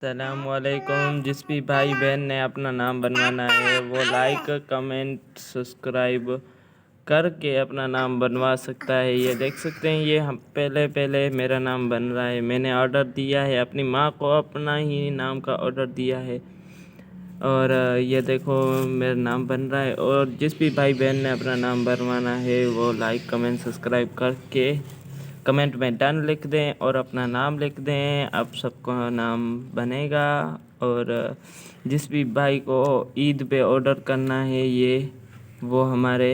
अस्सलामुअलैकुम। जिस भी भाई बहन ने अपना नाम बनवाना है वो लाइक कमेंट सब्सक्राइब करके अपना नाम बनवा सकता है। ये देख सकते हैं, ये हम पहले मेरा नाम बन रहा है। मैंने ऑर्डर दिया है, अपनी माँ को अपना ही नाम का ऑर्डर दिया है और ये देखो मेरा नाम बन रहा है। और जिस भी भाई बहन ने अपना नाम बनवाना है वो लाइक कमेंट सब्सक्राइब करके कमेंट में डन लिख दें और अपना नाम लिख दें। अब सबको नाम बनेगा। और जिस भी भाई को ईद पे ऑर्डर करना है ये वो हमारे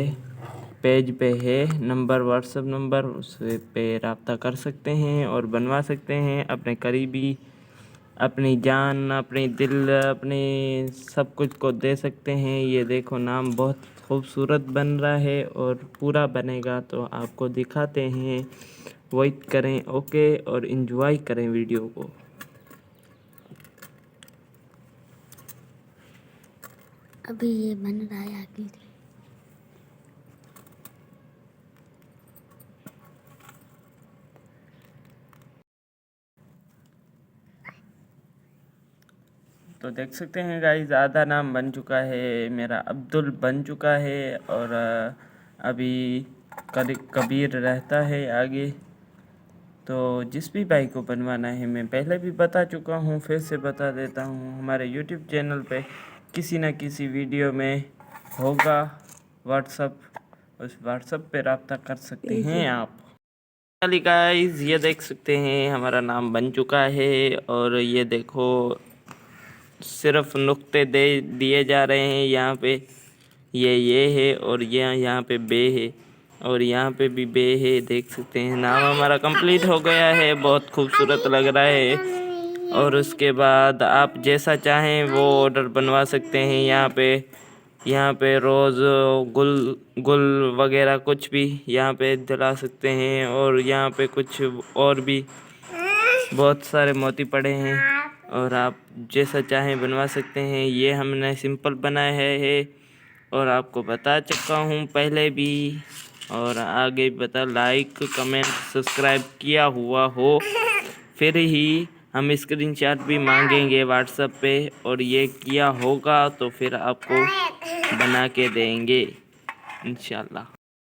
पेज पे है नंबर, व्हाट्सएप नंबर, उस पे रब्ता कर सकते हैं और बनवा सकते हैं। अपने करीबी, अपनी जान, अपनी दिल, अपनी सब कुछ को दे सकते हैं। ये देखो नाम बहुत खूबसूरत बन रहा है और पूरा बनेगा तो आपको दिखाते हैं। वेट करें, ओके, और एंजॉय करें वीडियो को। अभी ये बन रहा है आगे से। तो देख सकते हैं गाइस, आधा नाम बन चुका है मेरा, अब्दुल बन चुका है और अभी कबीर रहता है आगे। तो जिस भी भाई को बनवाना है, मैं पहले भी बता चुका हूँ, फिर से बता देता हूँ, हमारे यूट्यूब चैनल पे किसी न किसी वीडियो में होगा व्हाट्सअप, उस व्हाट्सअप पे रब्ता कर सकते हैं आप। गाइस ये देख सकते हैं हमारा नाम बन चुका है और ये देखो सिर्फ नुक्ते दे दिए जा रहे हैं यहाँ पे। ये है और ये यहाँ पे बे है और यहाँ पे भी बे है। देख सकते हैं नाम हमारा कंप्लीट हो गया है। बहुत खूबसूरत लग रहा है। और उसके बाद आप जैसा चाहें वो ऑर्डर बनवा सकते हैं। यहाँ पे रोज़ गुल वगैरह कुछ भी यहाँ पे दिला सकते हैं। और यहाँ पे कुछ और भी बहुत सारे मोती पड़े हैं और आप जैसा चाहें बनवा सकते हैं। ये हमने सिंपल बनाया है और आपको बता चुका हूँ पहले भी और आगे बता। लाइक कमेंट सब्सक्राइब किया हुआ हो फिर ही हम स्क्रीनशॉट भी मांगेंगे व्हाट्सएप पे, और ये किया होगा तो फिर आपको बना के देंगे इंशाल्लाह।